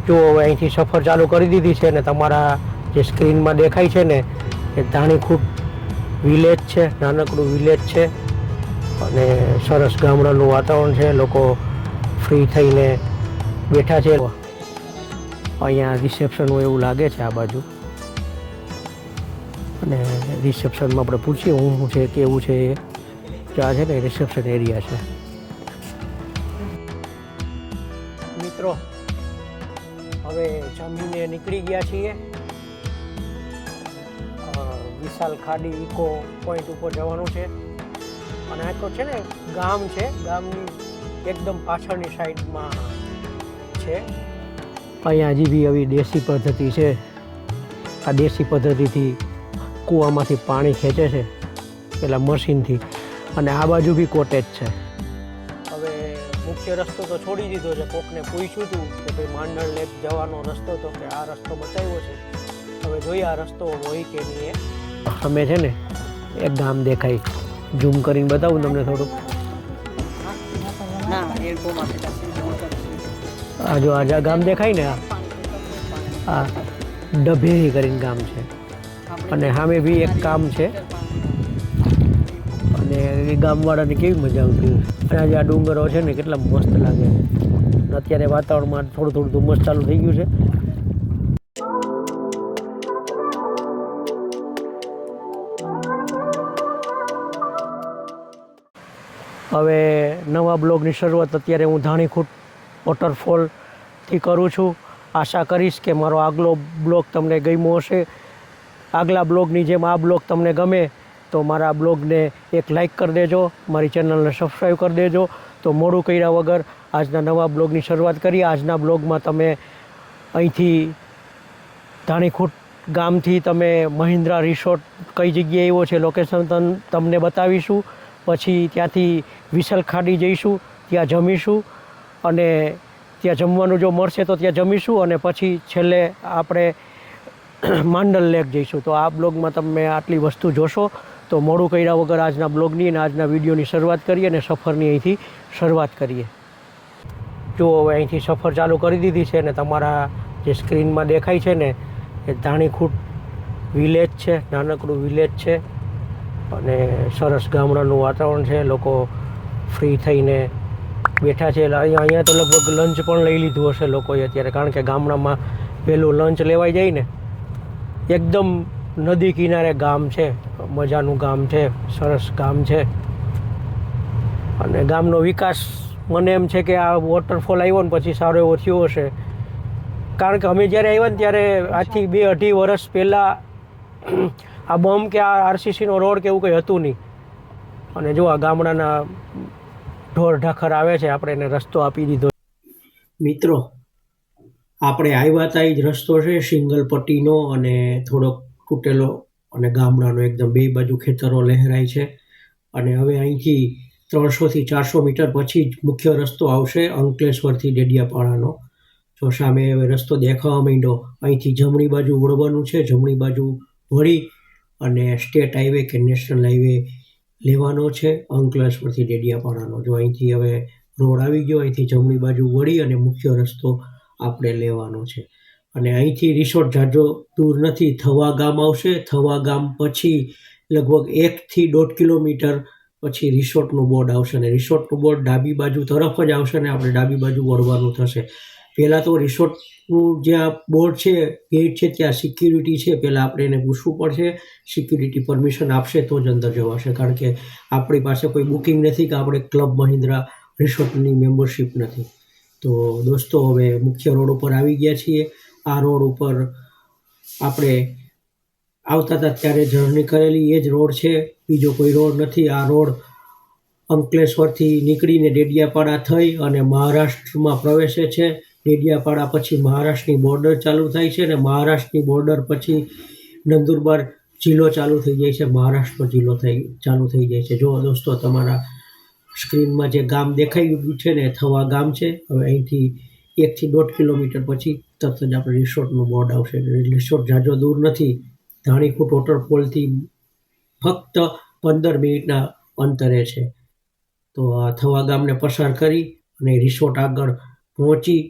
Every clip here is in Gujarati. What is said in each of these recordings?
જો હવે અહીંથી સફર ચાલુ કરી દીધી છે ને તમારા જે સ્ક્રીનમાં દેખાય છે ને એ ધાણીખૂટ વિલેજ છે, નાનકડું વિલેજ છે અને સરસ ગામડાનું વાતાવરણ છે. લોકો ફ્રી થઈને બેઠા છે. અહીંયા રિસેપ્શન હોય એવું લાગે છે આ બાજુ, અને રિસેપ્શનમાં આપણે પૂછીએ હું છે કેવું છે એ. આ છે ને રિસેપ્શન એરિયા છે. મિત્રો હવે જમીને નીકળી ગયા છીએ. વિશાલ ખાડી ઇકો પોઈન્ટ ઉપર જવાનું છે અને આ તો છે ને ગામ છે, ગામની એકદમ પાછળની સાઈડમાં છે. અહીંયા હજી બી આવી દેશી પદ્ધતિ છે. આ દેશી પદ્ધતિથી કૂવામાંથી પાણી ખેંચે છે પેલા મશીનથી, અને આ બાજુ બી કોટેજ છે. હવે મુખ્ય રસ્તો તો છોડી દીધો છે. કોકને પૂછ્યું હતું કે ભાઈ માંડળ લેક જવાનો રસ્તો તો કે આ રસ્તો બતાવ્યો છે. હવે જોઈએ આ રસ્તો હોય કે નહીં. અમે છે ને એક ગામ દેખાય, ઝૂમ કરીને બતાવું તમને થોડું. આ જો આ ગામ દેખાય ને, આ ડભેરી કરીને ગામ છે, અને સામે બી એક ગામ છે. અને એ ગામવાળાને કેવી મજા આવતી. અને આજે આ ડુંગરો છે ને કેટલા મસ્ત લાગે છે. અત્યારે વાતાવરણમાં થોડું થોડું ધુમ્મસ ચાલુ થઈ ગયું છે. હવે નવા બ્લોગની શરૂઆત અત્યારે હું ધાણીખૂટ વોટરફોલથી કરું છું. આશા કરીશ કે મારો આગલો બ્લોગ તમને ગમ્યો હશે. આગલા બ્લોગની જેમ આ બ્લોગ તમને ગમે તો મારા બ્લોગને એક લાઇક કરી દેજો, મારી ચેનલને સબસ્ક્રાઈબ કરી દેજો. તો મોડું કર્યા વગર આજના નવા બ્લોગની શરૂઆત કરીએ. આજના બ્લોગમાં તમે અહીંથી ધાણીખૂટ ગામથી તમે મહિન્દ્રા રિસોર્ટ કઈ જગ્યાએ આવ્યો છે લોકેશન તમને બતાવીશું. પછી ત્યાંથી વિશાલ ખાડી જઈશું, ત્યાં જમીશું, અને ત્યાં જમવાનું જો મળશે તો ત્યાં જમીશું, અને પછી છેલ્લે આપણે માંડલ લેક જઈશું. તો આ બ્લોગમાં તમે આટલી વસ્તુ જોશો. તો મોડું કર્યા વગર આજના બ્લોગની અને આજના વિડીયોની શરૂઆત કરીએ અને સફરની અહીંથી શરૂઆત કરીએ. જો હવે અહીંથી સફર ચાલુ કરી દીધી છે ને તમારા જે સ્ક્રીનમાં દેખાય છે ને એ ધાણીખૂટ વિલેજ છે, નાનકડું વિલેજ છે અને સરસ ગામડાનું વાતાવરણ છે. લોકો ફ્રી થઈને બેઠા છે. અહીંયા તો લગભગ લંચ પણ લઈ લીધું હશે લોકોએ અત્યારે, કારણ કે ગામડામાં પહેલું લંચ લેવાઈ જાય ને. એકદમ નદી કિનારે ગામ છે, મજાનું ગામ છે, સરસ ગામ છે. અને ગામનો વિકાસ મને એમ છે કે આ વોટરફોલ આવ્યો ને પછી સારો એવો થયો હશે. કારણ કે અમે જ્યારે આવ્યા ને ત્યારે આજથી 2-2.5 વર્ષ પહેલાં આ બમ કે આ આરસીસીનો રોડ કે એવું કંઈ હતું નહીં. અને જો આ ગામડાના ઢોર ઢાખર આવે છે, આપણે એને રસ્તો આપી દીધો. મિત્રો આપણે આવ્યા હતા એ જ રસ્તો છે, સિંગલ પટ્ટીનો અને થોડોક તૂટેલો, અને ગામડાનો એકદમ બે બાજુ ખેતરો લહેરાય છે. અને હવે અહીંથી 300થી 400 મીટર પછી જ મુખ્ય રસ્તો આવશે અંકલેશ્વરથી ડેડિયાપાડાનો. જો સામે હવે રસ્તો દેખાવા માંડ્યો. અહીંથી જમણી બાજુ વળવાનું છે, જમણી બાજુ વળી અને સ્ટેટ હાઈવે કે નેશનલ હાઈવે લેવાનો છે અંકલેશ્વરથી ડેડિયાપાડાનો. જો અહીંથી હવે રોડ આવી ગયો, અહીંથી જમણી બાજુ વળી અને મુખ્ય રસ્તો આપણે લેવાનો છે. અને અહીંથી રિસોર્ટ જાજો દૂર નથી, થવા ગામ આવશે. થવા ગામ પછી લગભગ 1થી 1.5 કિલોમીટર પછી રિસોર્ટનું બોર્ડ આવશે, અને રિસોર્ટનું બોર્ડ ડાબી બાજુ તરફ જ આવશે ને આપણે ડાબી બાજુ વળવાનું થશે. પહેલાં તો રિસોર્ટનું જ્યાં બોર્ડ છે, ગેટ છે, ત્યાં સિક્યુરિટી છે. પહેલાં આપણે એને પૂછવું પડશે, સિક્યુરિટી પરમિશન આપશે તો જ અંદર જવાશે. કારણ કે આપણી પાસે કોઈ બુકિંગ નથી કે આપણે ક્લબ મહિન્દ્રા રિસોર્ટની મેમ્બરશિપ નથી. તો દોસ્તો હવે મુખ્ય રોડ ઉપર આવી ગયા છીએ. આ રોડ ઉપર આપણે આવતા હતા ત્યારે જર્ની કરેલી એ જ રોડ છે, બીજો કોઈ રોડ નથી. આ રોડ અંકલેશ્વરથી નીકળીને ડેડિયાપાડા થઈ અને મહારાષ્ટ્રમાં પ્રવેશે છે. ડેડિયાપાડા પછી મહારાષ્ટ્રની બોર્ડર ચાલુ થાય છે, અને મહારાષ્ટ્રની બોર્ડર પછી નંદુરબાર જિલ્લો ચાલુ થઈ જાય છે, મહારાષ્ટ્રનો જિલ્લો ચાલુ થઈ જાય છે. જો દોસ્તો તમારા સ્ક્રીનમાં જે ગામ દેખાઈ ગયું છે ને થવા ગામ છે. હવે અહીંથી 1થી 1.5 કિલોમીટર પછી તરત જ આપણે રિસોર્ટનું બોર્ડ આવશે. રિસોર્ટ જાજો દૂર નથી, ધાણીખૂટ વોટરફોલથી ફક્ત 15 મિનિટના અંતરે છે. તો આ થવા ગામને પસાર કરી અને રિસોર્ટ આગળ પહોંચી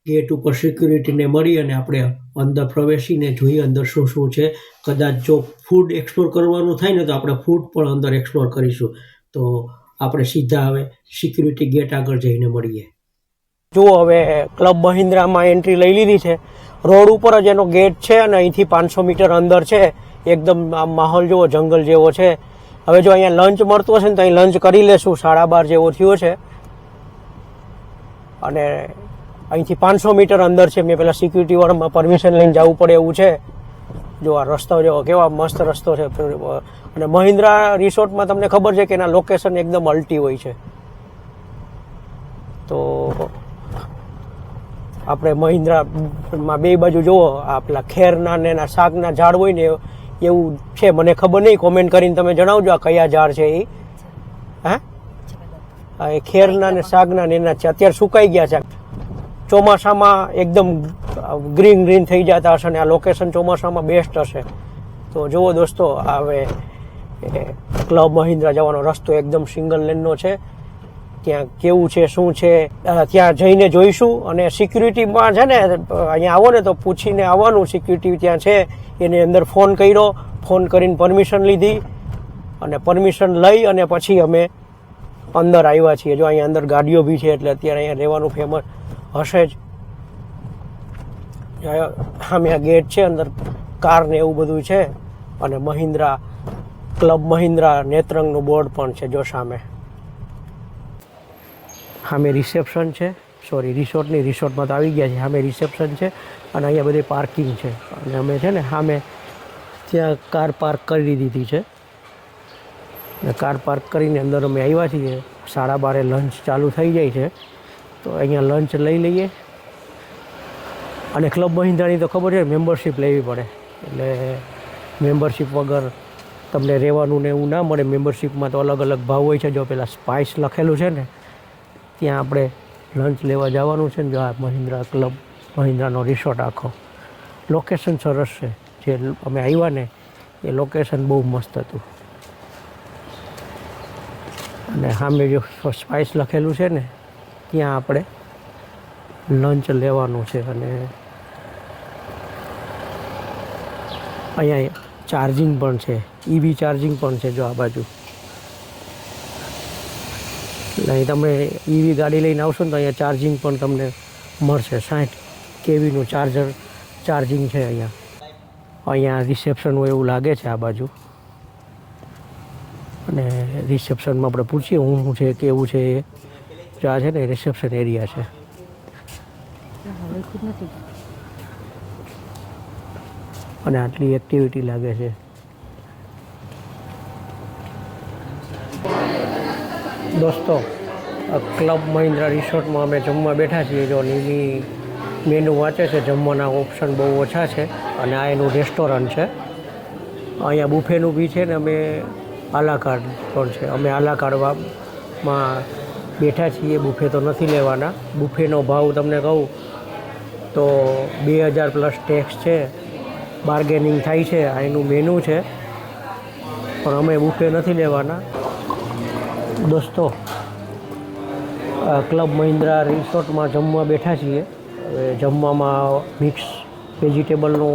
ગેટ ઉપર સિક્યુરિટીને મળી અને આપણે અંદર પ્રવેશીને જોઈએ અંદર શું શું છે. કદાચ જો ફૂડ એક્સપ્લોર કરવાનું થાય ને તો આપણે ફૂડ પણ અંદર એક્સપ્લોર કરીશું. તો આપણે સીધા હવે સિક્યુરિટી ગેટ આગળ જઈને મળીએ. જુઓ હવે ક્લબ મહિન્દ્રામાં એન્ટ્રી લઈ લીધી છે. રોડ ઉપર જ એનો ગેટ છે અને અહીંથી 500 મીટર અંદર છે. એકદમ આમ માહોલ જેવો જંગલ જેવો છે. હવે જો અહીંયા લંચ મળતું હશે ને તો અહીં લંચ કરી લેશું. 12:30 જેવો થયો છે અને અહીંથી 500 મીટર અંદર છે. મેં પેલા સિક્યુરિટી વાળામાં પરમિશન લઈને જવું પડે એવું છે. જો આ રસ્તો જો કેવા મસ્ત રસ્તો છે. અને મહિન્દ્રા રિસોર્ટમાં તમને ખબર છે કે એના લોકેશન એકદમ અલ્ટી હોય છે. તો આપણે મહિન્દ્રામાં બે બાજુ જુઓ આ પેલા ખેરના ને એના શાકના ઝાડ હોય ને એવું છે. મને ખબર નહીં, કોમેન્ટ કરીને તમે જણાવજો આ કયા ઝાડ છે એ. હા, એ ખેરના ને શાકના ને એના છે. અત્યારે સુકાઈ ગયા છે. ચોમાસામાં એકદમ ગ્રીન ગ્રીન થઈ જતા હશે ને આ લોકેશન ચોમાસામાં બેસ્ટ હશે. તો જુઓ દોસ્તો, હવે ક્લબ મહિન્દ્રા જવાનો રસ્તો એકદમ સિંગલ લેનનો છે. ત્યાં કેવું છે શું છે ત્યાં જઈને જોઈશું. અને સિક્યુરિટીમાં છે ને અહીંયા આવો ને તો પૂછીને આવવાનું. સિક્યુરિટી ત્યાં છે એને અંદર ફોન કર્યો, ફોન કરીને પરમિશન લીધી અને પરમિશન લઈ અને પછી અમે અંદર આવ્યા છીએ. જો અહીંયા અંદર ગાડીઓ બી છે એટલે અત્યારે અહીંયા રહેવાનું ફેમસ હશે જ. સામે આ ગેટ છે, અંદર કાર ને એવું બધું છે. અને મહિન્દ્રા ક્લબ મહિન્દ્રા નેત્રંગનું બોર્ડ પણ છે જો સામે. સામે રિસેપ્શન છે. સોરી, રિસોર્ટની રિસોર્ટમાં તો આવી ગયા છે. સામે રિસેપ્શન છે અને અહીંયા બધી પાર્કિંગ છે. અને અમે છે ને સામે ત્યાં કાર પાર્ક કરી દીધી છે. અને કાર પાર્ક કરીને અંદર અમે આવ્યા છીએ. 12:30 લંચ ચાલુ થઈ જાય છે તો અહીંયા લંચ લઈ લઈએ. અને ક્લબ મહિન્દ્રાની તો ખબર છે મેમ્બરશિપ લેવી પડે. એટલે મેમ્બરશિપ વગર તમને રહેવાનું ને એવું ના મળે. મેમ્બરશિપમાં તો અલગ અલગ ભાવ હોય છે. જો પેલા સ્પાઇસ લખેલું છે ને ત્યાં આપણે લંચ લેવા જવાનું છે ને. જો આ મહિન્દ્રા ક્લબ મહિન્દ્રાનો રિસોર્ટ આખો લોકેશન સરસ છે. જે અમે આવ્યા ને એ લોકેશન બહુ મસ્ત હતું. અને સામે જો સ્પાઇસ લખેલું છે ને ત્યાં આપણે લંચ લેવાનું છે. અને અહીંયા ચાર્જિંગ પણ છે, EV ચાર્જિંગ પણ છે જો આ બાજુ. એટલે અહીં તમે EV ગાડી લઈને આવશો ને તો અહીંયા ચાર્જિંગ પણ તમને મળશે. 60 kVનું ચાર્જિંગ છે અહીંયા. અહીંયા રિસેપ્શન હોય એવું લાગે છે આ બાજુ. અને રિસેપ્શનમાં આપણે પૂછીએ શું છે કેવું છે એ. જો આ છે ને રિસેપ્શન એરિયા છે. અને આટલી એક્ટિવિટી લાગે છે. દોસ્તો, ક્લબ મહિન્દ્રા રિસોર્ટમાં અમે જમવા બેઠા છીએ. જો એની મેનુ વાંચે છે. જમવાના ઓપ્શન બહુ ઓછા છે. અને આ એનું રેસ્ટોરન્ટ છે. અહીંયા બુફેનું બી છે ને અમે આલાકાર્ડ પણ છે. અમે આલાકાર્ડમાં બેઠા છીએ. બુફે તો નથી લેવાના. બુફેનો ભાવ તમને કહું તો 2000 પ્લસ ટેક્સ છે. બાર્ગેનિંગ થાય છે. આ એનું મેનુ છે. પણ અમે બુફે નથી લેવાના. દોસ્તો, ક્લબ મહિન્દ્રા રિસોર્ટમાં જમવા બેઠા છીએ. હવે જમવામાં મિક્સ વેજીટેબલનો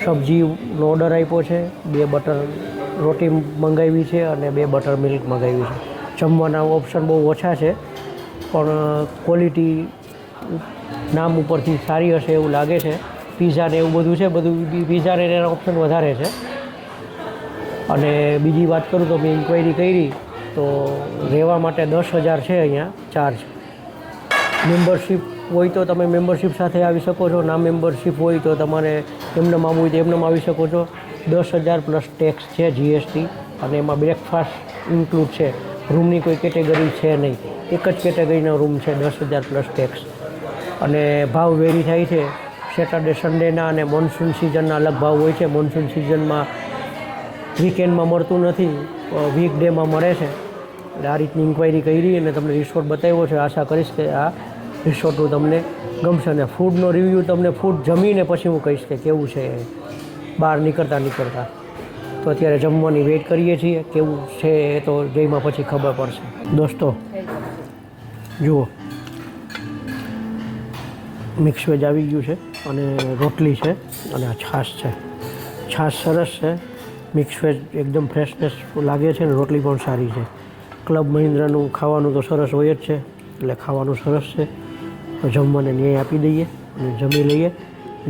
સબ્જીનો ઓર્ડર આપ્યો છે. 2 બટર રોટી મંગાવી છે અને 2 બટર મિલ્ક મંગાવી છે. જમવાના ઓપ્શન બહુ ઓછા છે પણ ક્વોલિટી નામ ઉપરથી સારી હશે એવું લાગે છે. પીઝા ને એવું બધું છે. બધું પીઝા ને એના ઓપ્શન વધારે છે. અને બીજી વાત કરું તો મેં ઇન્ક્વાયરી કરી તો રહેવા માટે 10,000 છે અહીંયા ચાર્જ. મેમ્બરશિપ હોય તો તમે મેમ્બરશિપ સાથે આવી શકો છો. ના મેમ્બરશિપ હોય તો તમારે એમનેમ આવવું હોય તો એમનેમ આવી શકો છો. 10,000 પ્લસ ટેક્સ છે, GST. અને એમાં બ્રેકફાસ્ટ ઇન્ક્લુડ છે. રૂમની કોઈ કેટેગરી છે નહીં. એક જ કેટેગરીનો રૂમ છે. 10,000 પ્લસ ટેક્સ. અને ભાવ વેરી થાય છે. સેટરડે સન્ડેના અને મોન્સૂન સિઝનના અલગ ભાવ હોય છે. મોન્સૂન સિઝનમાં વીકેન્ડમાં મળતું નથી, વીકડેમાં મળે છે. એટલે આ રીતની ઇન્ક્વાયરી કરી અને તમને રિસોર્ટ બતાવ્યો છે. આશા કરીશ કે આ રિસોર્ટનું તમને ગમશે. અને ફૂડનો રિવ્યૂ તમને ફૂડ જમીને પછી હું કહીશ કે કેવું છે બહાર નીકળતા. તો અત્યારે જમવાની વેઇટ કરીએ છીએ. કેવું છે એ તો જઈમાં પછી ખબર પડશે. દોસ્તો જુઓ, મિક્સ વેજ આવી ગયું છે અને રોટલી છે અને આ છાશ છે. છાશ સરસ છે, મિક્સ વેજ એકદમ ફ્રેશનેસ લાગે છે ને રોટલી પણ સારી છે. ક્લબ મહિન્દ્રાનું ખાવાનું તો સરસ હોય જ છે, એટલે ખાવાનું સરસ છે. જમવાને ન્યાય આપી દઈએ અને જમી લઈએ.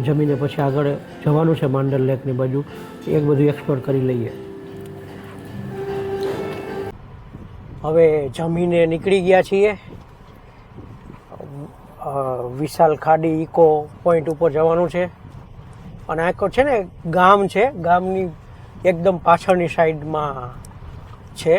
જમીને પછી આગળ જવાનું છે માંડલ લેકની બાજુ, એક બધું એક્સપ્લોર કરી લઈએ. હવે જમીને નીકળી ગયા છીએ. વિશાલ ખાડી ઇકો પોઈન્ટ ઉપર જવાનું છે અને આ છે ને ગામ છે, ગામની એકદમ પાછળની સાઈડમાં છે.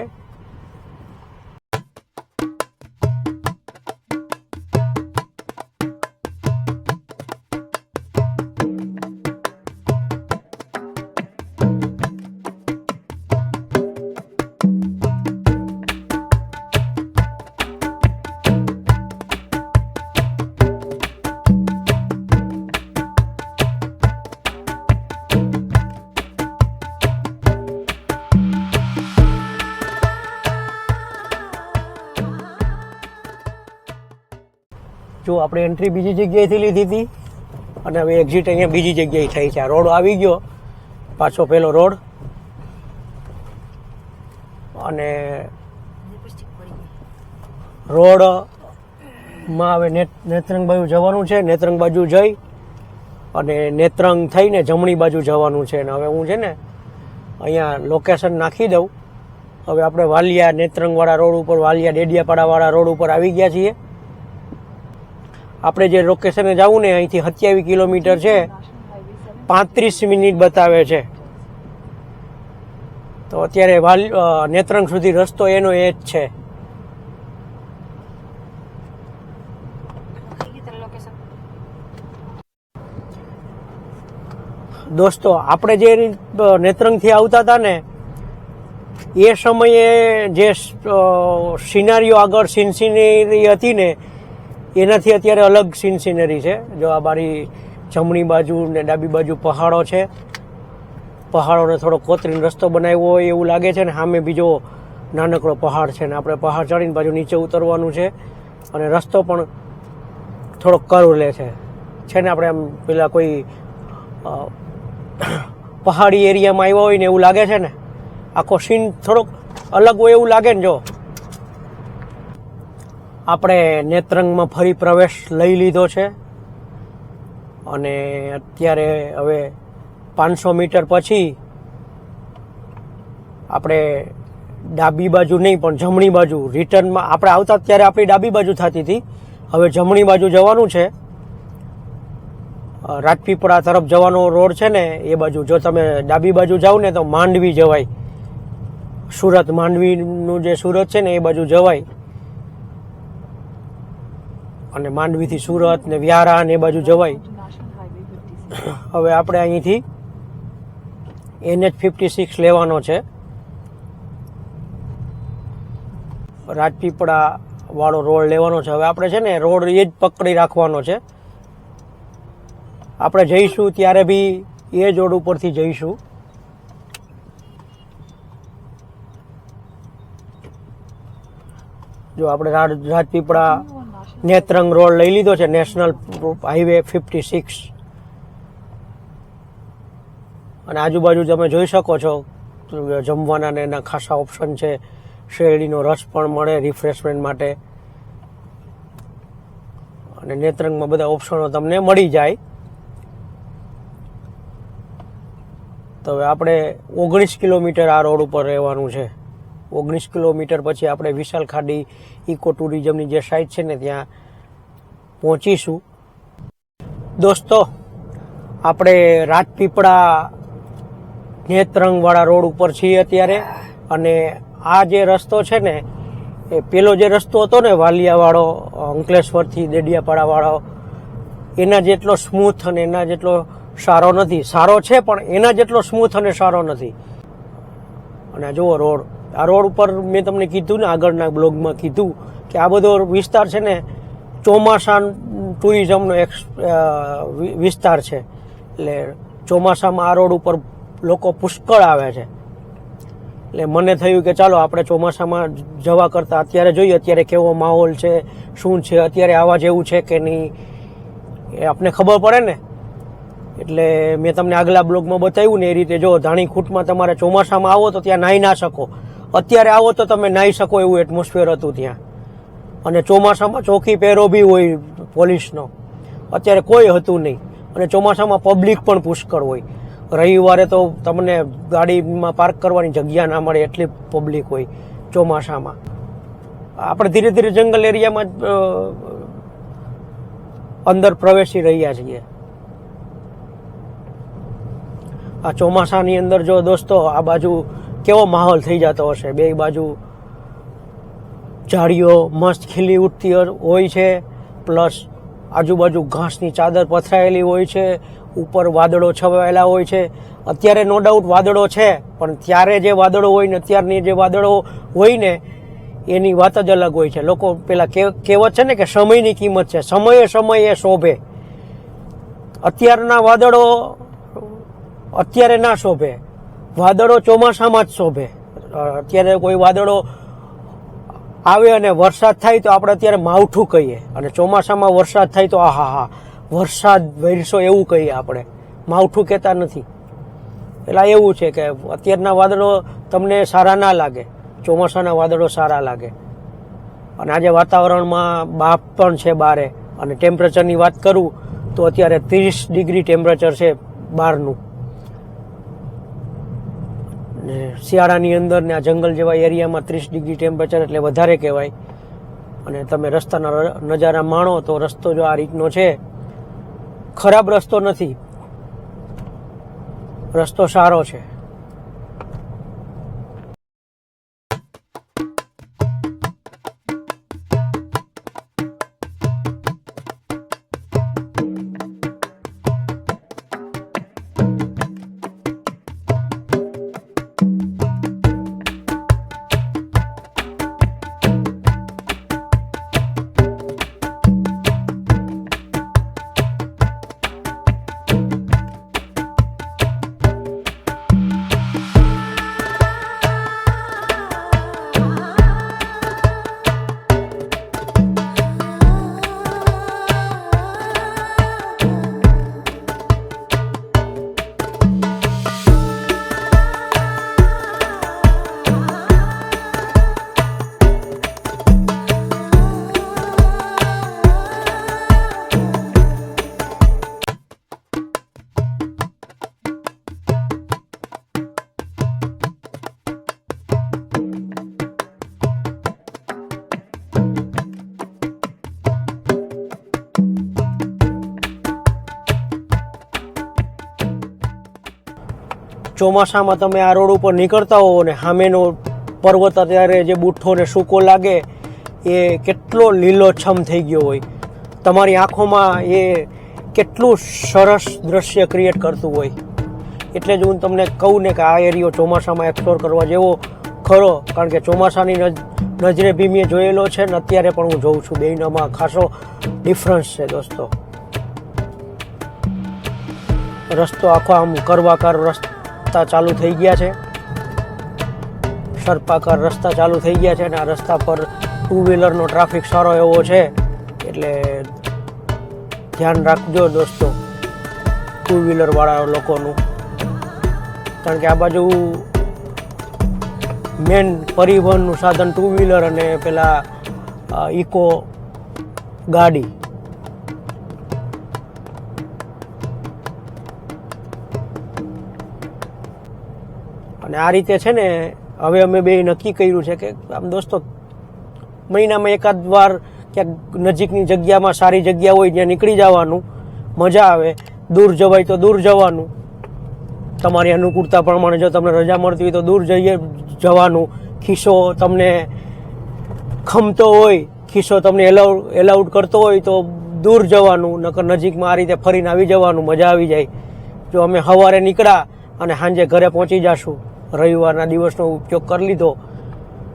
જો આપણે એન્ટ્રી બીજી જગ્યાએથી લીધી હતી અને હવે એક્ઝિટ અહીંયા બીજી જગ્યાએ થઈ છે. આ રોડ આવી ગયો પાછો પેલો રોડ, અને રોડમાં હવે નેત્રંગ બાજુ જવાનું છે. નેત્રંગ બાજુ જઈ અને નેત્રંગ થઈને જમણી બાજુ જવાનું છે. અને હવે હું છે ને અહીંયા લોકેશન નાખી દઉં. હવે આપણે વાલિયા નેત્રંગવાળા રોડ ઉપર, વાલિયા ડેડિયાપાડાવાળા રોડ ઉપર આવી ગયા છીએ. આપણે જે લોકેશને જવું ને અહીંથી 27 કિલોમીટર છે, 35 મિનિટ બતાવે છે. તો અત્યારે નેત્રંગ સુધી રસ્તો એનો એ જ છે. દોસ્તો, આપણે જે નેત્રંગથી આવતા હતા ને એ સમયે જે સિનારીઓ આગળ સીન સિનેરી હતી ને એનાથી અત્યારે અલગ સીન સિનરી છે. જો આ બારી જમણી બાજુ ને ડાબી બાજુ પહાડો છે. પહાડોને થોડો કોતરીને રસ્તો બનાવ્યો હોય એવું લાગે છે ને સામે બીજો નાનકડો પહાડ છે ને આપણે પહાડ ચડીને બાજુ નીચે ઉતરવાનું છે. અને રસ્તો પણ થોડો કર્વ લે છે ને આપણે આમ પેલા કોઈ પહાડી એરિયામાં આવ્યા હોય ને એવું લાગે છે ને. આખો સીન થોડોક અલગ હોય એવું લાગે ને. જો આપણે નેત્રંગમાં ફરી પ્રવેશ લઈ લીધો છે અને અત્યારે હવે 500 મીટર પછી આપણે ડાબી બાજુ નહીં પણ જમણી બાજુ રિટર્નમાં, આપણે આવતા ત્યારે આપણી ડાબી બાજુ થતી હતી, હવે જમણી બાજુ જવાનું છે. રાજપીપળા તરફ જવાનો રોડ છે ને એ બાજુ જો તમે ડાબી બાજુ જાઓ ને તો માંડવી જવાય. સુરત, માંડવીનું જે સુરત છે ને એ બાજુ જવાય. અને માંડવીથી સુરત ને વ્યારા ને એ બાજુ જવાય. હવે આપણે અહીંથી NH56 લેવાનો છે. રાજપીપળા વાળો રોડ લેવાનો છે. હવે આપણે છે ને રોડ એ જ પકડી રાખવાનો છે. આપણે જઈશું ત્યારે બી એ જ રોડ ઉપરથી જઈશું. જો આપણે રાજપીપળા નેત્રંગ રોડ લઈ લીધો છે, નેશનલ હાઈવે 56. અને આજુબાજુ તમે જોઈ શકો છો જમવાના ને એના ખાસા ઓપ્શન છે. શેરડીનો રસ પણ મળે રિફ્રેશમેન્ટ માટે, અને નેત્રંગમાં બધા ઓપ્શનો તમને મળી જાય. તો હવે આપણે 19 કિલોમીટર આ રોડ ઉપર રહેવાનું છે. 19 કિલોમીટર પછી આપણે વિશાલ ખાડી ઇકો ટુરિઝમની જે સાઇટ છે ને ત્યાં પહોંચીશું. દોસ્તો, આપણે રાજપીપળા નેત્રંગવાળા રોડ ઉપર છીએ અત્યારે. અને આ જે રસ્તો છે ને એ પેલો જે રસ્તો હતો ને વાલિયાવાળો, અંકલેશ્વરથી ડેડિયાપાડાવાળો, એના જેટલો સ્મૂથ અને એના જેટલો સારો નથી. સારો છે પણ એના જેટલો સ્મૂથ અને સારો નથી. અને જુઓ રોડ, આ રોડ ઉપર મેં તમને કીધું ને આગળના બ્લોગમાં કીધું કે આ બધો વિસ્તાર છે ને ચોમાસા ટુરિઝમનો એક વિસ્તાર છે. એટલે ચોમાસામાં આ રોડ ઉપર લોકો પુષ્કળ આવે છે. એટલે મને થયું કે ચાલો આપણે ચોમાસામાં જવા કરતાં અત્યારે જોઈએ અત્યારે કેવો માહોલ છે, શું છે, અત્યારે આવા જેવું છે કે નહીં, એ આપને ખબર પડે ને. એટલે મેં તમને આગલા બ્લોગમાં બતાવ્યું ને એ રીતે જો ધાણીખૂંટમાં તમારે ચોમાસામાં આવો તો ત્યાં નાહી ના શકો. અત્યારે આવો તો તમે નાહી શકો એવું એટમોસ્ફિયર હતું ત્યાં. અને ચોમાસામાં ચોકી પહેરો બી હોય પોલીસનો, અત્યારે કોઈ હતું નહીં. અને ચોમાસામાં પબ્લિક પણ પુષ્કળ હોય. રવિવારે તો તમને ગાડીમાં પાર્ક કરવાની જગ્યા ના મળે એટલી પબ્લિક હોય ચોમાસામાં. આપણે ધીરે ધીરે જંગલ એરિયામાં અંદર પ્રવેશી રહ્યા છીએ. આ ચોમાસાની અંદર જો દોસ્તો આ બાજુ કેવો માહોલ થઈ જતો હશે. બે બાજુ ઝાડીઓ મસ્ત ખીલી ઉઠતી હોય છે, પ્લસ આજુબાજુ ઘાસની ચાદર પથરાયેલી હોય છે, ઉપર વાદળો છવાયેલા હોય છે. અત્યારે નો ડાઉટ વાદળો છે, પણ ત્યારે જે વાદળો હોય ને અત્યારની જે વાદળો હોય ને એની વાત જ અલગ હોય છે. લોકો પેલા કહેવત છે ને કે સમયની કિંમત છે, સમયે સમયે શોભે. અત્યારના વાદળો અત્યારે ના શોભે, વાદળો ચોમાસામાં જ શોભે. અત્યારે કોઈ વાદળો આવે અને વરસાદ થાય તો આપણે અત્યારે માવઠું કહીએ, અને ચોમાસામાં વરસાદ થાય તો આહા વરસાદ વરસો એવું કહીએ આપણે, માવઠું કહેતા નથી. એટલે એવું છે કે અત્યારના વાદળો તમને સારા ના લાગે, ચોમાસાના વાદળો સારા લાગે. અને આજે વાતાવરણમાં બાફ પણ છે બારે. અને ટેમ્પરેચરની વાત કરું તો અત્યારે 30 ડિગ્રી ટેમ્પરેચર છે બહારનું. શિયાળાની અંદર ને આ જંગલ જેવા એરિયામાં 30 ડિગ્રી ટેમ્પરેચર એટલે વધારે કહેવાય. અને તમે રસ્તાના નજારા માણો તો રસ્તો જો આ રીતનો છે, ખરાબ રસ્તો નથી, રસ્તો સારો છે. ચોમાસામાં તમે આ રોડ ઉપર નીકળતા હો ને સામેનો પર્વત અત્યારે જે બુઠ્ઠો ને સૂકો લાગે એ કેટલો લીલોછમ થઈ ગયો હોય. તમારી આંખોમાં એ કેટલું સરસ દ્રશ્ય ક્રિએટ કરતું હોય. એટલે જ હું તમને કહું ને કે આ એરિયો ચોમાસામાં એક્સપ્લોર કરવા જેવો ખરો. કારણ કે ચોમાસાની નજરે બી મેં જોયેલો છે ને અત્યારે પણ હું જોઉં છું. બેયનામાં ખાસો ડિફરન્સ છે દોસ્તો. રસ્તો આખો આમ કરવાકાર રસ્તા ચાલુ થઈ ગયા છે, સર્પાકાર રસ્તા ચાલુ થઈ ગયા છે. અને આ રસ્તા પર 2 વ્હીલરનો ટ્રાફિક સારો એવો છે, એટલે ધ્યાન રાખજો દોસ્તો 2 વ્હીલર વાળા લોકોનું. કારણ કે આ બાજુ મેન પરિવહનનું સાધન 2 વ્હીલર અને પેલા ઇકો ગાડી. અને આ રીતે છે ને હવે અમે બે નક્કી કર્યું છે કે આમ દોસ્તો મહિનામાં એકાદ વાર ક્યાંક નજીકની જગ્યામાં સારી જગ્યા હોય ત્યાં નીકળી જવાનું, મજા આવે. દૂર જવાય તો દૂર જવાનું, તમારી અનુકૂળતા પ્રમાણે. જો તમને રજા મળતી હોય તો દૂર જવાનું. ખિસ્સો તમને ખમતો હોય, ખિસ્સો તમને એલાઉડ કરતો હોય તો દૂર જવાનું, નકર નજીકમાં આ રીતે ફરીને આવી જવાનું, મજા આવી જાય. જો અમે સવારે નીકળ્યા અને સાંજે ઘરે પહોંચી જશું, રવિવારના દિવસનો ઉપયોગ કરી લીધો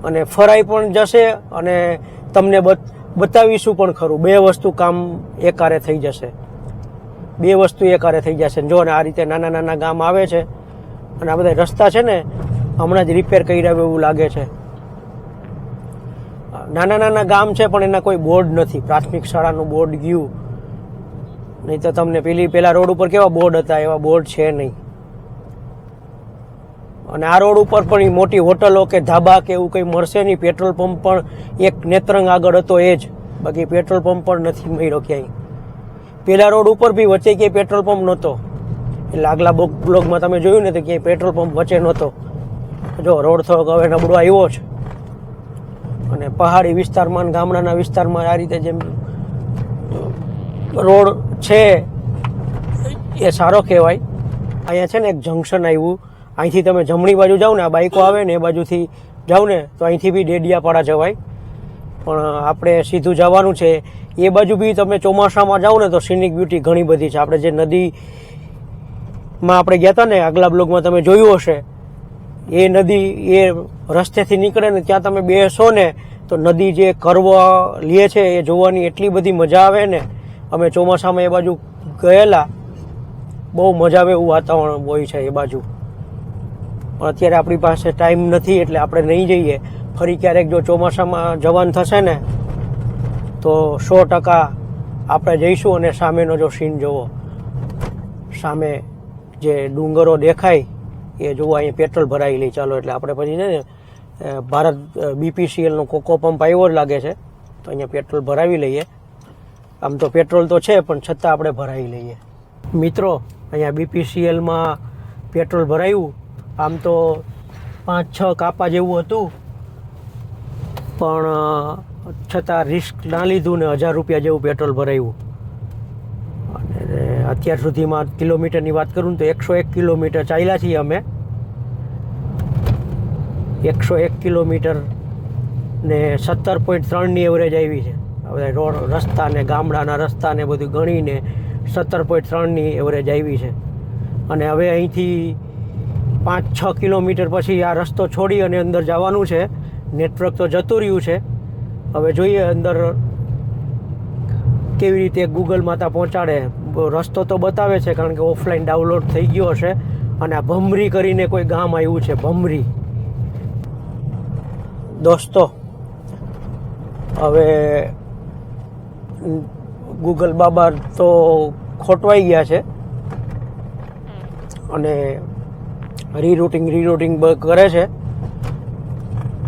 અને ફરાઈ પણ જશે અને તમને બતાવીશું પણ ખરું. 2 વસ્તુ કામ એકારે થઈ જશે, 2 વસ્તુ એકારે થઈ જશે. જો ને આ રીતે નાના નાના ગામ આવે છે અને આ બધા રસ્તા છે ને હમણાં જ રિપેર કર્યા એવું લાગે છે. નાના નાના ગામ છે પણ એના કોઈ બોર્ડ નથી. પ્રાથમિક શાળાનું બોર્ડ ગયું, નહીં તો તમને પેલા રોડ ઉપર કેવા બોર્ડ હતા એવા બોર્ડ છે નહીં. અને આ રોડ ઉપર પણ મોટી હોટલો કે ધાબા કે એવું કંઈ મળશે નહીં. પેટ્રોલ પંપ પણ એક નેત્રંગ આગળ હતો એ જ, બાકી પેટ્રોલ પંપ પણ નથી મળ્યો ક્યાંય. પેલા રોડ ઉપર બી વચ્ચે ક્યાંય પેટ્રોલ પંપ નહોતો, એટલે આગલા બ્લોગમાં તમે જોયું ને તો ક્યાંય પેટ્રોલ પંપ વચ્ચે નહોતો. જો રોડ થોડોક હવે નબળો આવ્યો છે. અને પહાડી વિસ્તારમાં ગામડાના વિસ્તારમાં આ રીતે જેમ રોડ છે એ સારો કહેવાય. અહીંયા છે ને એક જંકશન આવ્યું, અહીંથી તમે જમણી બાજુ જાઓ ને, આ બાઈકો આવે ને એ બાજુથી જાઓ ને તો અહીંથી બી ડેડિયાપાડા જવાય. પણ આપણે સીધું જવાનું છે એ બાજુ બી. તમે ચોમાસામાં જાઓ ને તો સિનિક બ્યુટી ઘણી બધી છે. આપણે જે નદીમાં આપણે ગયા હતા ને આગલા બ્લોગમાં તમે જોયું હશે, એ નદી એ રસ્તેથી નીકળે ને ત્યાં તમે બેસો ને તો નદી જે કર્વ લે છે એ જોવાની એટલી બધી મજા આવે ને. અમે ચોમાસામાં એ બાજુ ગયેલા, બહુ મજા આવે એવું વાતાવરણ હોય છે એ બાજુ. પણ અત્યારે આપણી પાસે ટાઈમ નથી એટલે આપણે નહીં જઈએ. ફરી ક્યારેક જો ચોમાસામાં જવાનું થશે ને તો 100% આપણે જઈશું. અને સામેનો જો સીન જોવો, સામે જે ડુંગરો દેખાય એ જોવો. અહીંયા પેટ્રોલ ભરાઈ લઈ ચાલો, એટલે આપણે પછી છે ને ભારત BPCLનો કોકો પંપ આવ્યો જ લાગે છે, તો અહીંયા પેટ્રોલ ભરાવી લઈએ. આમ તો પેટ્રોલ તો છે પણ છતાં આપણે ભરાવી લઈએ. મિત્રો અહીંયા BPCLમાં પેટ્રોલ ભરાયું. આમ તો 5-6 કાપા જેવું હતું, પણ છતાં રિસ્ક ના લીધું ને 1000 રૂપિયા જેવું પેટ્રોલ ભરાયું. અને અત્યાર સુધીમાં કિલોમીટરની વાત કરું ને તો 101 કિલોમીટર ચાલ્યા છીએ અમે. 101 કિલોમીટર ને 17.3ની એવરેજ આવી છે. હવે રોડ રસ્તા ને ગામડાના રસ્તા ને બધું ગણીને 17.3ની એવરેજ આવી છે. અને હવે અહીંથી 5-6 કિલોમીટર પછી આ રસ્તો છોડી અને અંદર જવાનું છે. નેટવર્ક તો જતું રહ્યું છે. હવે જોઈએ અંદર કેવી રીતે ગૂગલ માતા પહોંચાડે. રસ્તો તો બતાવે છે કારણ કે ઓફલાઈન ડાઉનલોડ થઈ ગયો હશે. અને આ ભમરી કરીને કોઈ ગામ આવ્યું છે, ભમરી. દોસ્તો હવે ગૂગલ બાબા તો ખોટવાઈ ગયા છે અને રીરૂટિંગ કરે છે.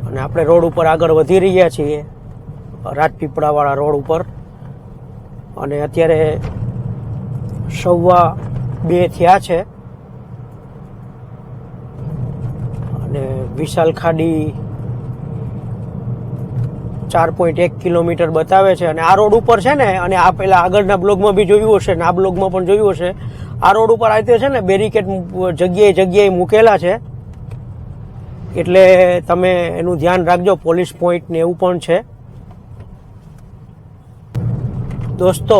અને આપણે રોડ ઉપર આગળ વધી રહ્યા છીએ, રાજપીપળાવાળા રોડ ઉપર. અને અત્યારે 2:15 થયા છે. અને વિશાલ ખાડી 4.1 કિલોમીટર બતાવે છે. અને આ રોડ ઉપર છે ને, અને આ પેલા આગળના બ્લોગમાં બી જોયું હશે ને આ બ્લોગમાં પણ જોયું હશે, આ રોડ ઉપર આ રીતે છે ને બેરિકેડ જગ્યાએ મૂકેલા છે. એટલે તમે એનું ધ્યાન રાખજો. પોલીસ પોઈન્ટ ને એવું પણ છે. દોસ્તો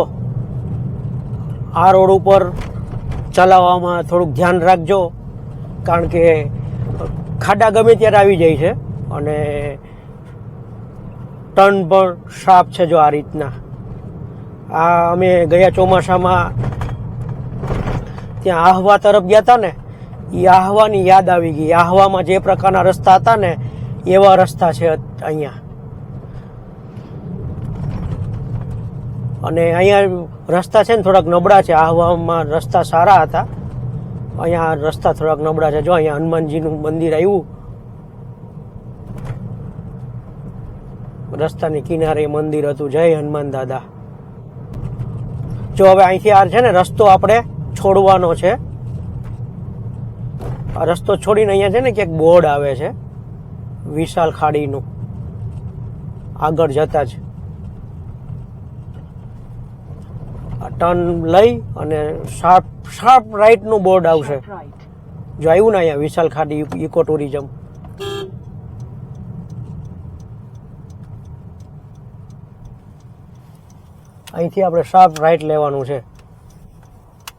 આ રોડ ઉપર ચલાવવામાં થોડુંક ધ્યાન રાખજો, કારણ કે ખાડા ગમે ત્યારે આવી જાય છે. અને ટર્ન પણ શાર્પ છે. જો આ રીતના આ અમે ગયા ચોમાસામાં ત્યાં આહવા તરફ ગયા હતા ને, એ આહવાની યાદ આવી ગઈ. આહવામાં જે પ્રકારના રસ્તા હતા ને એવા રસ્તા છે અહીંયા. અને અહીંયા રસ્તા છે ને થોડાક નબળા છે. આહવામાં રસ્તા સારા હતા, અહીંયા રસ્તા થોડાક નબળા છે. જો અહીંયા હનુમાનજીનું મંદિર આવ્યું, રસ્તાની કિનારે મંદિર હતું. જય હનુમાન દાદા. જો હવે અહીંથી આ છે ને રસ્તો આપણે છોડવાનો છે. આ રસ્તો છોડીને અહીંયા છે ને ક્યાંક બોર્ડ આવે છે વિશાલ ખાડીનું, આગળ જતા જ. આ ટર્ન લઈ અને શાર્પ રાઈટનું બોર્ડ આવશે. જો આવ્યું ને અહીંયા વિશાલ ખાડી ઇકો ટુરિઝમ. અહીંથી આપણે શાર્પ રાઈટ લેવાનું છે.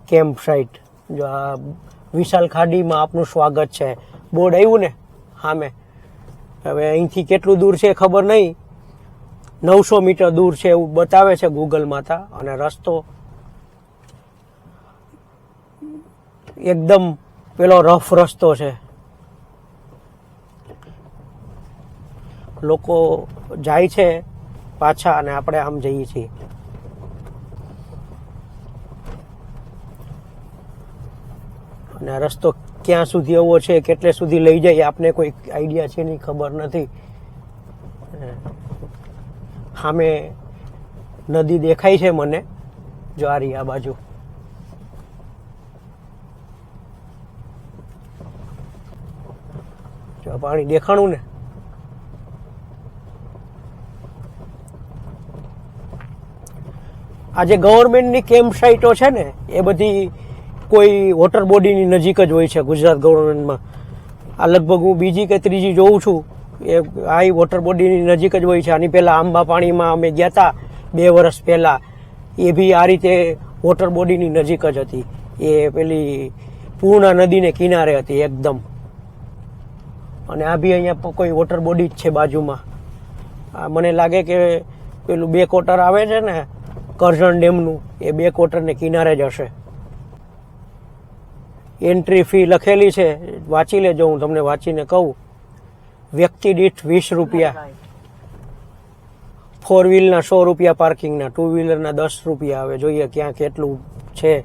Camp site. જો આ વિશાલ ખાડીમાં આપનું સ્વાગત છે બોર્ડ આવ્યું ને સામે. હવે અહીંથી કેટલું દૂર છે ખબર નહીં, 900 મીટર દૂર છે એવું બતાવે છે ગૂગલ માતા. અને રસ્તો એકદમ પેલો રફ રસ્તો છે. લોકો જાય છે પાછા અને આપણે આમ જઈએ છીએ. અને આ રસ્તો ક્યાં સુધી એવો છે, કેટલે સુધી લઈ જાય આપને કોઈ આઈડિયા છે નહીં, ખબર નથી. સામે નદી દેખાય છે મને, જો આ રહી આ બાજુ. જો પાણી દેખાણું ને, આ જે ગવર્મેન્ટની કેમ્પ સાઇટો છે ને એ બધી કોઈ વોટર બોડીની નજીક જ હોય છે ગુજરાત ગવર્મેન્ટમાં. આ લગભગ હું બીજી કે ત્રીજી જોઉં છું એ આ વોટર બોડીની નજીક જ હોય છે. આની પહેલાં આંબા પાણીમાં અમે ગયા હતા 2 વર્ષ પહેલાં, એ બી આ રીતે વોટર બોડીની નજીક જ હતી. એ પેલી પૂર્ણા નદીને કિનારે હતી એકદમ. અને આ બી અહીંયા કોઈ વોટર બોડી જ છે બાજુમાં. આ મને લાગે કે પેલું 2 ક્વાર્ટર આવે છે ને કરજણ ડેમનું, એ 2 ક્વાર્ટરને કિનારે જ હશે. એન્ટ્રી ફી લખેલી છે, વાંચી લેજો, હું તમને વાંચીને કહું. વ્યક્તિ દીઠ 20 રૂપિયા, 4 વ્હીલના 100 રૂપિયા પાર્કિંગના, 2 વ્હીલરના 10 રૂપિયા આવે. જોઈએ ક્યાં કેટલું છે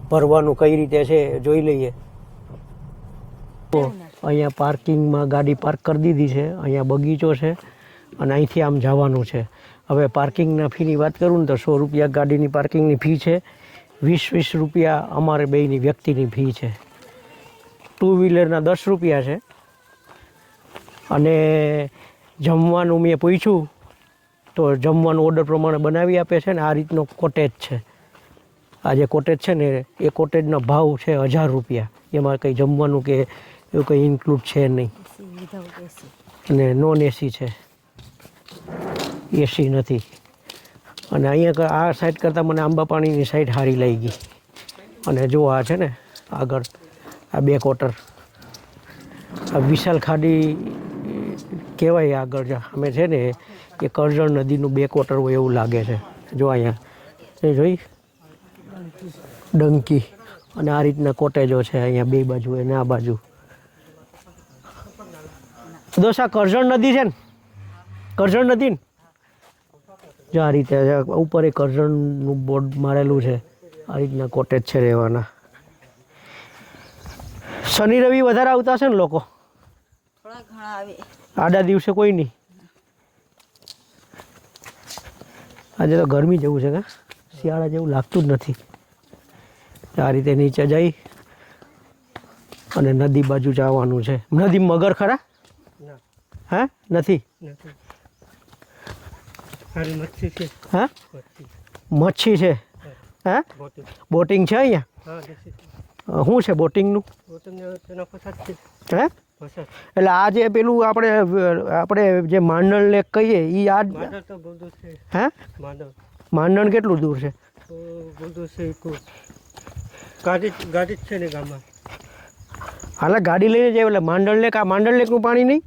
ભરવાનું, કઈ રીતે છે જોઈ લઈએ. તો અહીંયા પાર્કિંગમાં ગાડી પાર્ક કરી દીધી છે. અહીંયા બગીચો છે અને અહીંથી આમ જવાનું છે. હવે પાર્કિંગના ફીની વાત કરું ને તો 100 રૂપિયા ગાડીની પાર્કિંગની ફી છે, 20 રૂપિયા અમારે બેયની વ્યક્તિની ફી છે. 2 વ્હીલરના 10 રૂપિયા છે. અને જમવાનું મેં પૂછ્યું તો જમવાનું ઓર્ડર પ્રમાણે બનાવી આપે છે ને આ રીતનો કોટેજ છે. આ જે કોટેજ છે ને એ કોટેજનો ભાવ છે 1000 રૂપિયા. એમાં કંઈ જમવાનું કે એવું કંઈ ઇન્ક્લુડ છે નહીં. અને નોન એસી છે, એસી નથી. અને અહીંયા આ સાઈડ કરતાં મને આંબા પાણીની સાઈડ સારી લઈ ગઈ. અને જો આ છે ને આગળ આ 2 ક્વાર્ટર, આ વિશાલ ખાડી કહેવાય આગળ અમે છે ને એ કરજણ નદીનું 2 ક્વાર્ટર હોય એવું લાગે છે. જો અહીંયા એ જોઈ ડંકી. અને આ રીતના કોટેજો છે અહીંયા 2 બાજુ અને આ બાજુ. દોસ્ત આ કરજણ નદી છે ને, કરજણ નદી ને જો આ રીતે ઉપર એ કરજણનું બોર્ડ મારેલું છે. આ રીતના કોટેજ છે રહેવાના. શનિ રવિ વધારે આવતા હશે ને લોકો? થોડા ઘણા આવે, આડા દિવસે કોઈ નહીં. આજે તો ગરમી જેવું છે, શિયાળા જેવું લાગતું જ નથી. આ રીતે નીચે જઈ અને નદી બાજુ જવાનું છે. નદી મગર ખરા? હા નથી. હા મચ્છી છે. હા બોટિંગ છે અહીંયા? શું છે બોટિંગનું? હે એટલે આ જે પેલું આપણે જે માંડણ લેક કહીએ એ આ હે માંડણ કેટલું દૂર છે? ગાડી છે ને ગામમાં. હાલ ગાડી લઈને જાય એટલે માંડણ લેક. આ માંડણ લેકનું પાણી નહીં?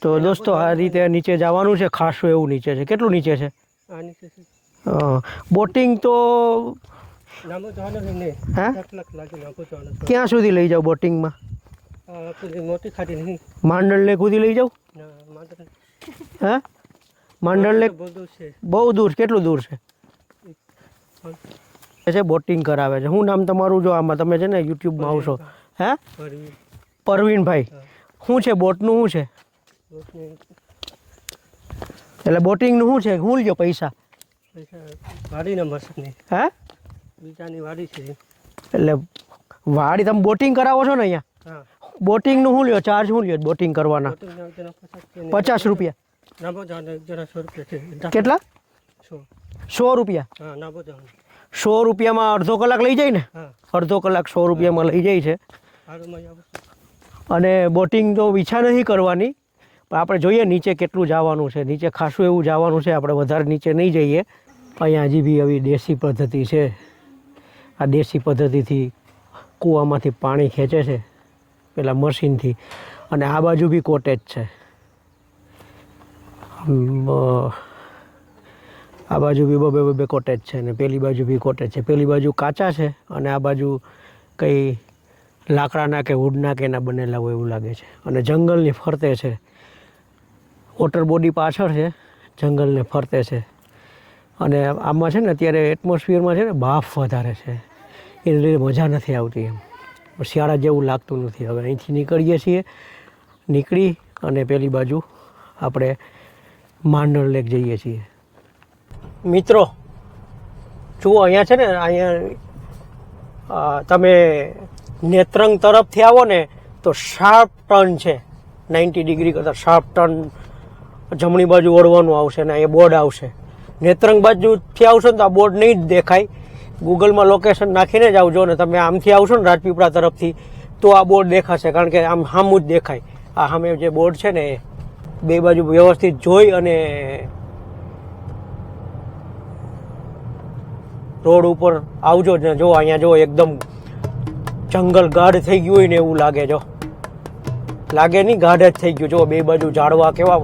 તો દોસ્તો આ રીતે નીચે જવાનું છે. ખાસું એવું નીચે છે. કેટલું નીચે છે? બોટિંગ તો ક્યાં સુધી લઈ જાવ બોટિંગમાં? મોટી ખાડી નહીં, માંડણ લેક સુધી લઈ જાવ? હા માંડણ લેક બહુ દૂર. કેટલું દૂર છે? બોટિંગ કરાવે છે. શું નામ તમારું? જો આમાં તમે છે ને યુટ્યુબમાં આવશો. હે પરવીનભાઈ. શું છે બોટનું? શું છે એટલે બોટિંગનું શું છે? શું લ્યો પૈસા? વાડી નંબર છે. હે બીજાની વાડી છે એટલે વાડી તમે બોટિંગ કરાવો છો ને અહીંયા? બોટિંગનું શું લ્યો? ચાર્જ શું લ્યો બોટિંગ કરવાના? 50 રૂપિયા. કેટલા? 100 રૂપિયા. 100 રૂપિયામાં અડધો કલાક લઈ જાય ને? અડધો કલાક 100 રૂપિયામાં લઈ જાય છે. અને બોટિંગ તો ઈચ્છા નહીં કરવાની, પણ આપણે જોઈએ નીચે કેટલું જવાનું છે. નીચે ખાસું એવું જવાનું છે. આપણે વધારે નીચે નહીં જઈએ. અહીંયા હજી બી આવી દેશી પદ્ધતિ છે. આ દેશી પદ્ધતિથી કૂવામાંથી પાણી ખેંચે છે પેલા મશીનથી. અને આ બાજુ બી કોટેજ છે. આ બાજુ બી બે કોટેજ છે ને પેલી બાજુ બી કોટેજ છે. પેલી બાજુ કાચા છે અને આ બાજુ કંઈ લાકડાના કે વુડના કે એના બનેલા હોય એવું લાગે છે. અને જંગલની ફરતે છે. વોટર બોડી પાછળ છે, જંગલને ફરતે છે. અને આમાં છે ને અત્યારે એટમોસ્ફિયરમાં છે ને બાફ વધારે છે. એને લીધે મજા નથી આવતી એમ, શિયાળા જેવું લાગતું નથી. હવે અહીંથી નીકળીએ છીએ, નીકળી અને પેલી બાજુ આપણે માંડણ લેક જઈએ છીએ. મિત્રો જુઓ, અહીંયા છે ને, અહીંયા તમે નેત્રંગ તરફથી આવો ને તો શાર્પ ટર્ન છે, 90 ડિગ્રી કરતાં શાર્પ ટર્ન જમણી બાજુ વળવાનું આવશે ને એ બોર્ડ આવશે. નેત્રંગ બાજુથી આવશો ને તો આ બોર્ડ નહીં જ દેખાય. ગૂગલમાં લોકેશન નાખીને જ આવજો ને તમે આમથી આવશો ને રાજપીપળા તરફથી તો આ બોર્ડ દેખાશે, કારણ કે આમ સામું જ દેખાય. આ સામે જે બોર્ડ છે ને એ બે બાજુ વ્યવસ્થિત જોઈ અને રોડ ઉપર આવજો ને. જો અહીંયા જો એકદમ જંગલ ગાઢ થઈ ગયું હોય ને એવું લાગે. જો લાગે નહીં, ગાઢ જ થઈ ગયું. જો બે બાજુ ઝાડવા કેવા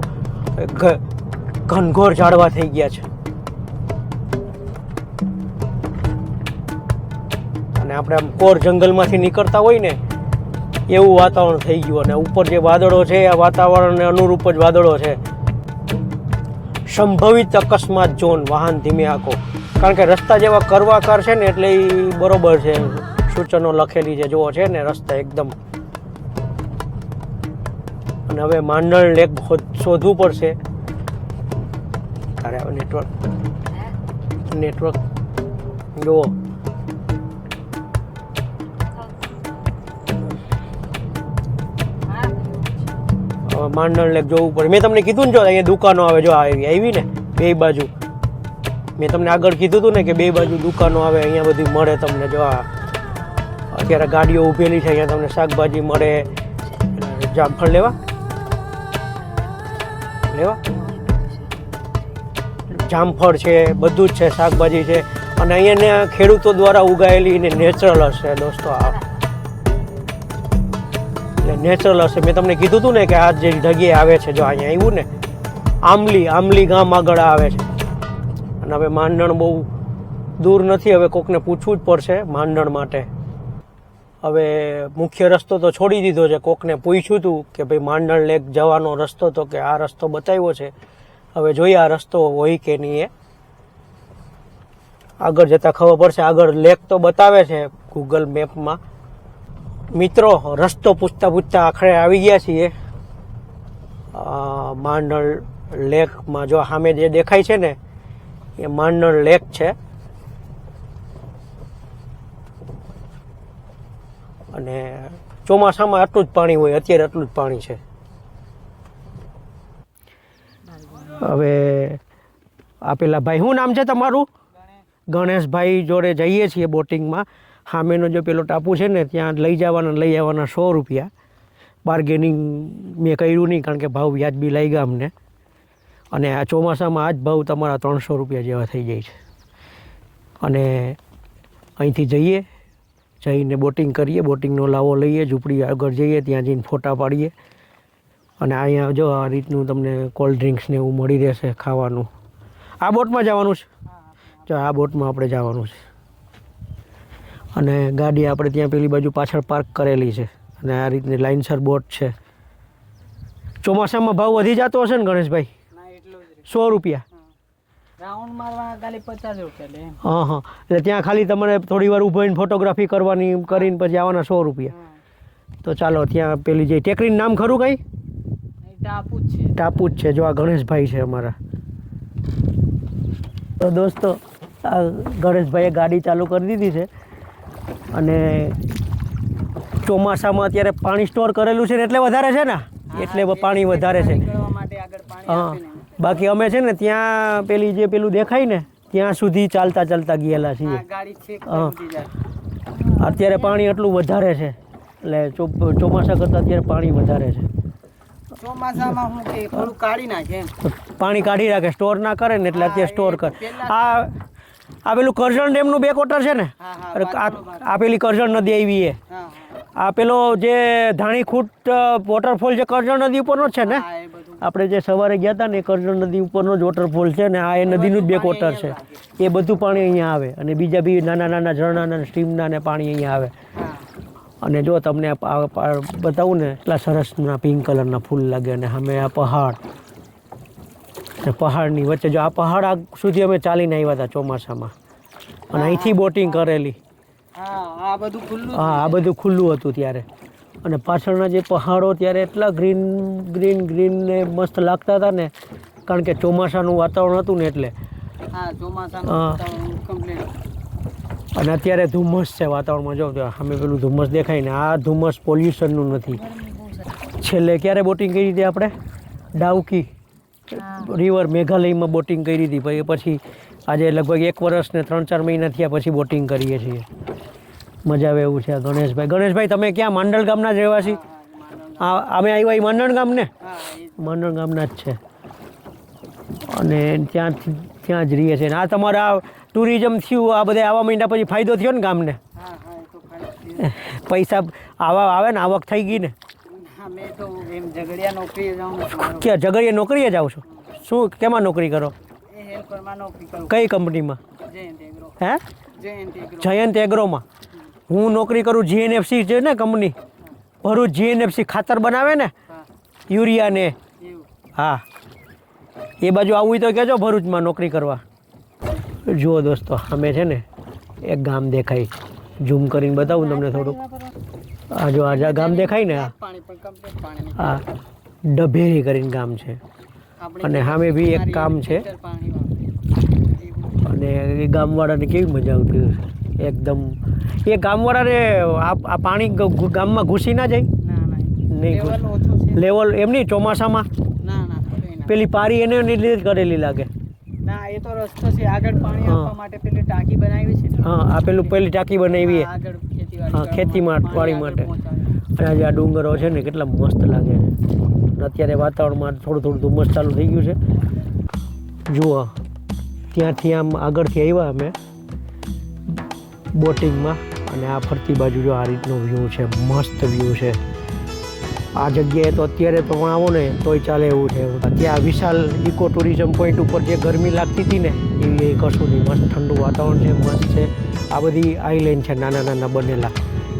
ઘનઘોર ઝાડવા થઈ ગયા છે. અને આપણે આમ કોર જંગલમાંથી નીકળતા હોય ને એવું વાતાવરણ થઈ ગયું. અને ઉપર જે વાદળો છે આ વાતાવરણને અનુરૂપ જ વાદળો છે. સંભવિત અકસ્માત ઝોન, વાહન ધીમે આંકો, કારણ કે રસ્તા જેવા કર્વાકાર છે ને એટલે એ બરોબર છે, સૂચનો લખેલી છે. જુઓ છે ને રસ્તા એકદમ. અને હવે માંડણ લેક શોધવું પડશે. તારે હવે નેટવર્ક જુઓ. માંડણ લેક જોવું પડે. મેં તમને કીધું ને, જો અહીંયા દુકાનો આવે, જો આવી ને બે બાજુ. મેં તમને આગળ કીધું હતું ને કે બે બાજુ દુકાનો આવે, અહીંયા બધી મળે તમને. જો આ અત્યારે ગાડીઓ ઊભેલી છે, અહીંયા તમને શાકભાજી મળે. જામફળ લેવા જામફળ છે, બધું જ છે, શાકભાજી છે. અને અહીંયા ખેડૂતો દ્વારા ઉગાયેલી ને નેચરલ હશે દોસ્તો. આ નેચરલ હશે. મેં તમને કીધું હતું ને કે આ જે જગ્યાએ આવે છે, જો અહીંયા આવ્યું ને, આમલી ગામ આગળ આવે છે. અને હવે માંડણ બહુ દૂર નથી. હવે કોકને પૂછવું જ પડશે માંડણ માટે. હવે મુખ્ય રસ્તો તો છોડી દીધો છે. કોકને પૂછ્યું હતું કે ભાઈ માંડણ લેક જવાનો રસ્તો, તો કે આ રસ્તો બતાવ્યો છે. હવે જોઈએ આ રસ્તો હોય કે નહીં. એ આગળ જતાં ખબર પડશે. આગળ લેક તો બતાવે છે ગૂગલ મેપમાં. મિત્રો રસ્તો પૂછતા આખરે આવી ગયા છીએ માંડણ લેકમાં. જો સામે જે દેખાય છે ને એ માંડણ લેક છે. અને ચોમાસામાં આટલું જ પાણી હોય, અત્યારે આટલું જ પાણી છે. હવે આ પેલા ભાઈ, શું નામ છે તમારું? ગણેશભાઈ જોડે જઈએ છીએ બોટિંગમાં. સામેનો જો પેલો ટાપુ છે ને ત્યાં લઈ જવાના લઈ આવવાના 100 રૂપિયા. બાર્ગેનિંગ મેં કર્યું નહીં, કારણ કે ભાવ વ્યાજબી લાગ્યા અમને. અને આ ચોમાસામાં આ જ ભાવ તમારા 300 રૂપિયા જેવા થઈ જાય છે. અને અહીંથી જઈને બોટિંગ કરીએ, બોટિંગનો લાવો લઈએ, ઝૂંપડી આગળ જઈએ, ત્યાં જઈને ફોટા પાડીએ. અને અહીંયા જો આ રીતનું તમને કોલ્ડ ડ્રિંક્સ ને એવું મળી રહેશે ખાવાનું. આ બોટમાં જવાનું છે? જો આ બોટમાં આપણે જવાનું છે. અને ગાડી આપણે ત્યાં પેલી બાજુ પાછળ પાર્ક કરેલી છે. અને આ રીતની લાઇનસર બોટ છે. ચોમાસામાં ભાવ વધી જતો હશે ને ગણેશભાઈ? 100 રૂપિયા રાઉન્ડ મારવાના ખાલી 50 રૂપિયા લે. હા હા, એટલે ત્યાં ખાલી તમારે થોડી વાર ઊભો રહીને ફોટોગ્રાફી કરવાની, કરીને પછી આવવાના 100 રૂપિયા. તો ચાલો ત્યાં પેલી જે ટેકરીનું નામ ખરું કંઈ? ટાપુ જ છે. જો આ ગણેશભાઈ છે અમારા. તો દોસ્તો આ ગણેશભાઈએ ગાડી ચાલુ કરી દીધી છે. અને ચોમાસામાં અત્યારે પાણી સ્ટોર કરેલું છે ને એટલે વધારે છે ને, એટલે પાણી વધારે છે. હા, બાકી અમે છે ને ત્યાં પેલું દેખાય ને ત્યાં સુધી ચાલતા ગયેલા છીએ. હા, અત્યારે પાણી એટલું વધારે છે. એટલે ચોમાસા કરતાં અત્યારે પાણી વધારે છે. ચોમાસામાં હું કે થોડું કાઢી નાખે, પાણી કાઢી રાખે, સ્ટોર ના કરે ને એટલે અત્યારે સ્ટોર કરે. આ પેલું કરજણ ડેમનું બેકવોટર છે ને, આ પેલી કરજણ નદી આવી એ. આ પેલો જે ધાણીખૂટ વોટરફોલ જે કરજણ નદી ઉપરનો છે ને, આપણે જે સવારે ગયા હતા ને એ કરજણ નદી ઉપરનો જ વોટરફોલ છે ને. આ એ નદીનું જ બેકવોટર છે. એ બધું પાણી અહીંયા આવે. અને બીજા બી નાના ઝરણાના સ્ટ્રીમના ને પાણી અહીંયા આવે. અને જો તમને બતાવું ને એટલા સરસના પિંક કલરના ફૂલ લાગે. અને સામે આ પહાડ, પહાડની વચ્ચે જો આ પહાડ સુધી અમે ચાલીને આવ્યા હતા ચોમાસામાં. અને અહીંથી બોટિંગ કરેલી. હા આ બધું ખુલ્લું હા આ બધું ખુલ્લું હતું ત્યારે. અને પાછળના જે પહાડો ત્યારે એટલા ગ્રીન ગ્રીન ગ્રીન ને મસ્ત લાગતા હતા ને, કારણ કે ચોમાસાનું વાતાવરણ હતું ને એટલે. હા ચોમાસાનું હા. વાતાવરણ કમ્પ્લીટ. અને અત્યારે ધુમ્મસ છે વાતાવરણમાં. જો તો સામે પેલું ધુમ્મસ દેખાય ને, આ ધુમ્મસ પોલ્યુશનનું નથી. છેલ્લે ક્યારે બોટિંગ કરી હતી આપણે? ડાઉકી રિવર મેઘાલયમાં બોટિંગ કરી હતી. પછી આજે લગભગ 1 વર્ષ ને 3-4 મહિના થયા પછી બોટિંગ કરીએ છીએ. મજા આવે એવું છે. ગણેશભાઈ, ગણેશભાઈ તમે ક્યાં માંડલ ગામના જ રહેવાસી? અમે આવ્યા એ માંડણ ગામ ને? હા એ માંડણ ગામના જ છે. અને ત્યાં જ રહીએ છીએ. અને આ તમારા ટુરિઝમ થયું, આ બધા આવવા માંડ્યા પછી ફાયદો થયો ને ગામને? હા હા એ તો ફાઇન. પૈસા આવા આવે ને, આવક થઈ ગઈ ને? હા મેં તો એમ ઝઘડિયા નોકરીએ જાઉં ને તો ક્યાં જગડીએ નોકરીએ જાઓ છો? શું કેમાં નોકરી કરો? એ હેલ્પરમાં નોકરી કરું. કઈ કંપનીમાં? જયંત એગ્રો. હે? જયંત એગ્રો. જયંત એગ્રોમાં. હું નોકરી કરું GNFC છે ને કંપની, ભરૂચ GNFC ખાતર બનાવે ને, હા યુરિયા ને. એવું. હા એ બાજુ આવવું હોય તો કહેજો ભરૂચમાં નોકરી કરવા. જુઓ દોસ્તો, અમે છે ને એક ગામ દેખાય, ઝૂમ કરીને બતાવું તમને થોડુંક. આ જો આ ગામ દેખાય ને, પાણી પણ કમ્પ્લીટ પાણી. આ ડભેરી કરીને ગામ છે. અને સામે બી એક ગામ છે. પાણી વાપરે. એવું. અને એ ગામવાળાને કેવી મજા આવતી હશે એકદમ. એ ગામવાળાને આ પાણી ગામમાં ઘૂસી ના જાય? ના ના નહીં લેવલ ઓછું છે. લેવલ એમની ચોમાસામાં ના ના કંઈ ના. પેલી પારી એને લીધે જ કરેલી લાગે. ના એ તો રસ્તો છે આગળ પાણી હા. આપવા માટે પેલી ટાંકી બનાવી છે ને. હા આ પેલું પેલી ટાંકી બનાવી. હા, આગળ ખેતીવાડી હા, ખેતીમાં વાડી માટે. અને આજે આ ડુંગરો છે ને કેટલા મસ્ત લાગે છે. અને અત્યારે વાતાવરણમાં થોડું થોડું ધુમ્મસ ચાલુ થઈ ગયું છે. જુઓ ત્યાંથી આમ આગળથી આવ્યા અમે બોટિંગમાં, અને આ ફરતી બાજુ જો આ રીતનો વ્યૂ છે, મસ્ત વ્યૂ છે. આ જગ્યાએ તો અત્યારે તો પણ આવો ને તોય ચાલે એવું છે. ત્યાં વિશાલ ઇકો ટુરિઝમ પોઈન્ટ ઉપર જે ગરમી લાગતી હતી ને એવી એ કશું નહીં. મસ્ત ઠંડુ વાતાવરણ છે, મસ્ત છે. આ બધી આઈલેન્ડ છે નાના નાના બનેલા,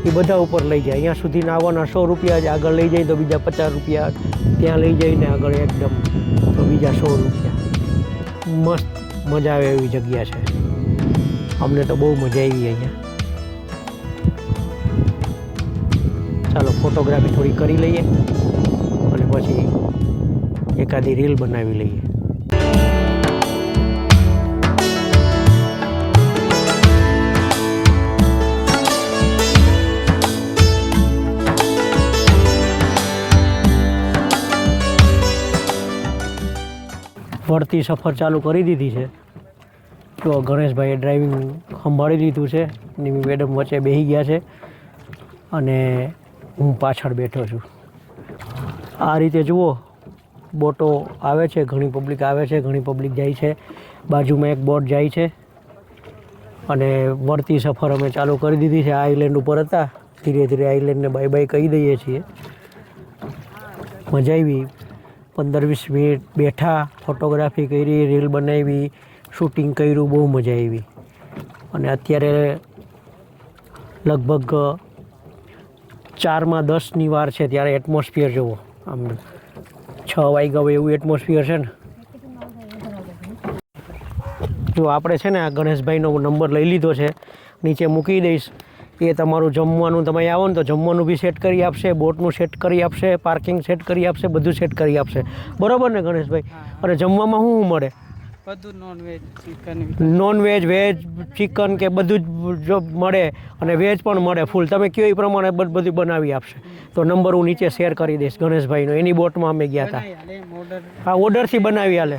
એ બધા ઉપર લઈ જાય. અહીંયા સુધી આવવાના 100 રૂપિયા જ, આગળ લઈ જાય તો બીજા 50 રૂપિયા, ત્યાં લઈ જઈને આગળ એકદમ તો બીજા 100 રૂપિયા. મસ્ત મજા આવે એવી જગ્યા છે. અમને તો બહુ મજા આવી અહીંયા. ચાલો ફોટોગ્રાફી થોડી કરી લઈએ અને પછી એકાદી રીલ બનાવી લઈએ. વળતી સફર ચાલુ કરી દીધી છે. તો ગણેશભાઈએ ડ્રાઇવિંગ સંભાળી લીધું છે. નિમી મેડમ વચ્ચે બેસી ગયા છે અને હું પાછળ બેઠો છું. આ રીતે જુઓ બોટો આવે છે, ઘણી પબ્લિક આવે છે, ઘણી પબ્લિક જાય છે. બાજુમાં એક બોટ જાય છે. અને વળતી સફર અમે ચાલુ કરી દીધી છે. આઈલેન્ડ ઉપર હતા, ધીરે ધીરે આઈલેન્ડને બાય બાય કહી દઈએ છીએ. મજા આવી. 15-20 મિનિટ બેઠા, ફોટોગ્રાફી કરી, રીલ બનાવી, શૂટિંગ કર્યું, બહુ મજા આવી. અને અત્યારે લગભગ 4:10ની વાર છે, ત્યારે એટમોસ્ફિયર જુઓ. આમ 6 વાગ્યા હોય એવું એટમોસ્ફિયર છે ને. જો આપણે છે ને આ ગણેશભાઈનો નંબર લઈ લીધો છે, નીચે મૂકી દઈશ. એ તમારું જમવાનું, તમે આવો ને તો જમવાનું બી સેટ કરી આપશે, બોટનું સેટ કરી આપશે, પાર્કિંગ સેટ કરી આપશે, બધું સેટ કરી આપશે. બરાબર ને ગણેશભાઈ? અને જમવામાં શું મળે? બધું non veg, chicken. Non veg, veg, chicken કે બધું જ જો મળે, અને વેજ પણ મળે ફૂલ. તમે કયો એ પ્રમાણે બધું બનાવી આપશે. તો નંબર હું નીચે શેર કરી દઈશ ગણેશભાઈનો. એની બોટમાં અમે ગયા હતા. હા, ઓર્ડરથી બનાવી હાલે.